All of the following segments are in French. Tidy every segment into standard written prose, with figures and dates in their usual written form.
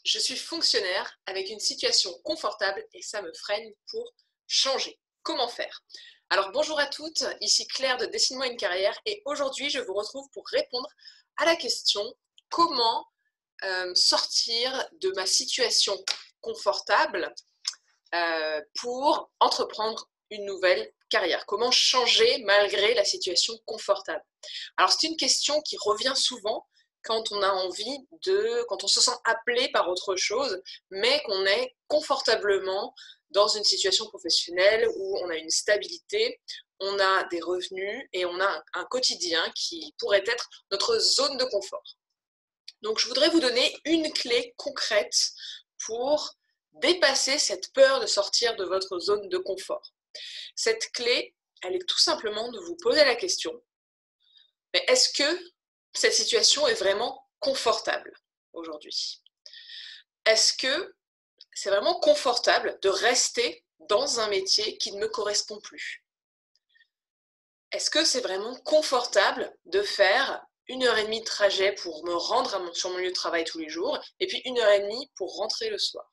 Je suis fonctionnaire avec une situation confortable et ça me freine pour changer. Comment faire? Alors bonjour à toutes, ici Claire de Dessine-moi une carrière et aujourd'hui je vous retrouve pour répondre à la question comment sortir de ma situation confortable pour entreprendre une nouvelle carrière. Comment changer malgré la situation confortable? Alors c'est une question qui revient souvent quand on a envie quand on se sent appelé par autre chose, mais qu'on est confortablement dans une situation professionnelle où on a une stabilité, on a des revenus et on a un quotidien qui pourrait être notre zone de confort. Donc je voudrais vous donner une clé concrète pour dépasser cette peur de sortir de votre zone de confort. Cette clé, elle est tout simplement de vous poser la question, mais est-ce que cette situation est vraiment confortable aujourd'hui? Est-ce que c'est vraiment confortable de rester dans un métier qui ne me correspond plus? Est-ce que c'est vraiment confortable de faire 1 heure et demie de trajet pour me rendre sur mon lieu de travail tous les jours et puis 1 heure et demie pour rentrer le soir?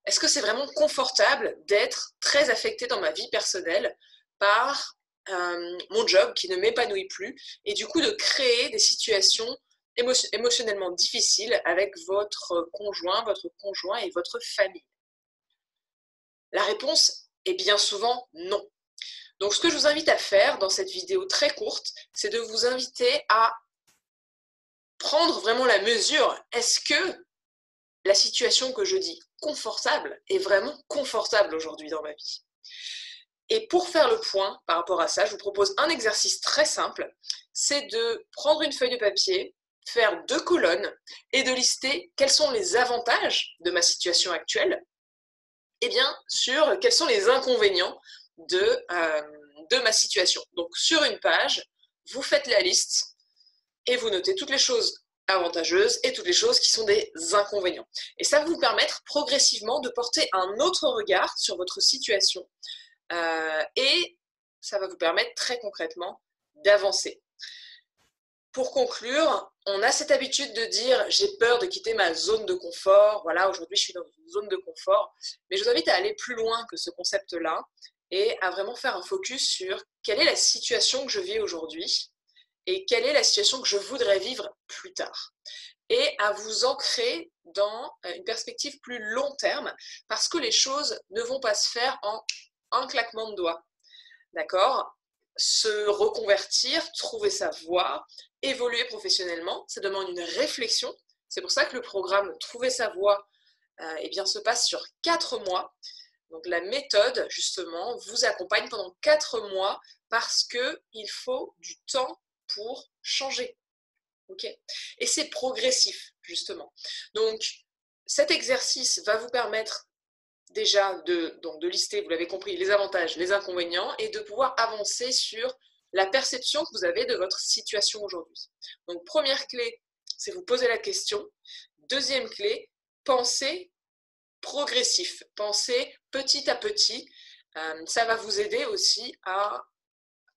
Est-ce que c'est vraiment confortable d'être très affectée dans ma vie personnelle par mon job qui ne m'épanouit plus et du coup de créer des situations émotionnellement difficiles avec votre conjoint et votre famille? La réponse est bien souvent non. Donc ce que je vous invite à faire dans cette vidéo très courte, c'est de vous inviter à prendre vraiment la mesure. Est-ce que la situation que je dis confortable est vraiment confortable aujourd'hui dans ma vie? Et pour faire le point par rapport à ça, je vous propose un exercice très simple, c'est de prendre une feuille de papier, faire 2 colonnes et de lister quels sont les avantages de ma situation actuelle et bien sûr quels sont les inconvénients de ma situation. Donc sur une page, vous faites la liste et vous notez toutes les choses avantageuses et toutes les choses qui sont des inconvénients. Et ça va vous permettre progressivement de porter un autre regard sur votre situation et ça va vous permettre très concrètement d'avancer. Pour conclure, on a cette habitude de dire j'ai peur de quitter ma zone de confort, voilà, aujourd'hui je suis dans une zone de confort, mais je vous invite à aller plus loin que ce concept-là et à vraiment faire un focus sur quelle est la situation que je vis aujourd'hui et quelle est la situation que je voudrais vivre plus tard. Et à vous ancrer dans une perspective plus long terme parce que les choses ne vont pas se faire en un claquement de doigts. D'accord? Se reconvertir, trouver sa voie, évoluer professionnellement, ça demande une réflexion. C'est pour ça que le programme Trouver sa voie eh bien, se passe sur 4 mois. Donc la méthode, justement, vous accompagne pendant 4 mois parce qu'il faut du temps pour changer. Okay? Et c'est progressif, justement. Donc cet exercice va vous permettre déjà de lister, vous l'avez compris, les avantages, les inconvénients et de pouvoir avancer sur la perception que vous avez de votre situation aujourd'hui. Donc première clé, c'est vous poser la question. Deuxième clé, pensez progressif, pensez petit à petit. Ça va vous aider aussi à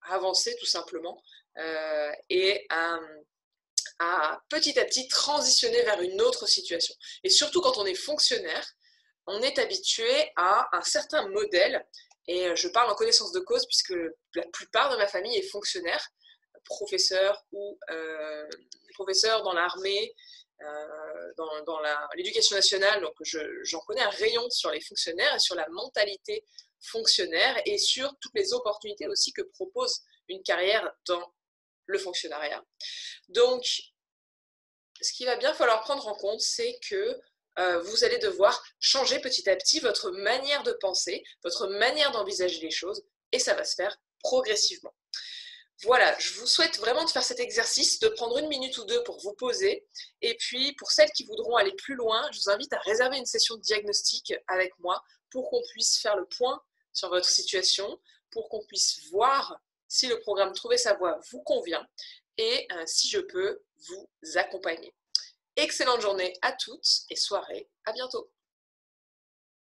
avancer tout simplement et à petit transitionner vers une autre situation. Et surtout quand on est fonctionnaire, on est habitué à un certain modèle, et je parle en connaissance de cause puisque la plupart de ma famille est fonctionnaire, professeur ou professeur dans l'armée, dans l'éducation nationale, donc j'en connais un rayon sur les fonctionnaires et sur la mentalité fonctionnaire et sur toutes les opportunités aussi que propose une carrière dans le fonctionnariat. Donc, ce qu'il va bien falloir prendre en compte, c'est que vous allez devoir changer petit à petit votre manière de penser, votre manière d'envisager les choses, et ça va se faire progressivement. Voilà, je vous souhaite vraiment de faire cet exercice, de prendre 1 minute ou 2 pour vous poser, et puis pour celles qui voudront aller plus loin, je vous invite à réserver une session de diagnostic avec moi pour qu'on puisse faire le point sur votre situation, pour qu'on puisse voir si le programme Trouver sa voie vous convient, et si je peux vous accompagner. Excellente journée à toutes et soirée, à bientôt.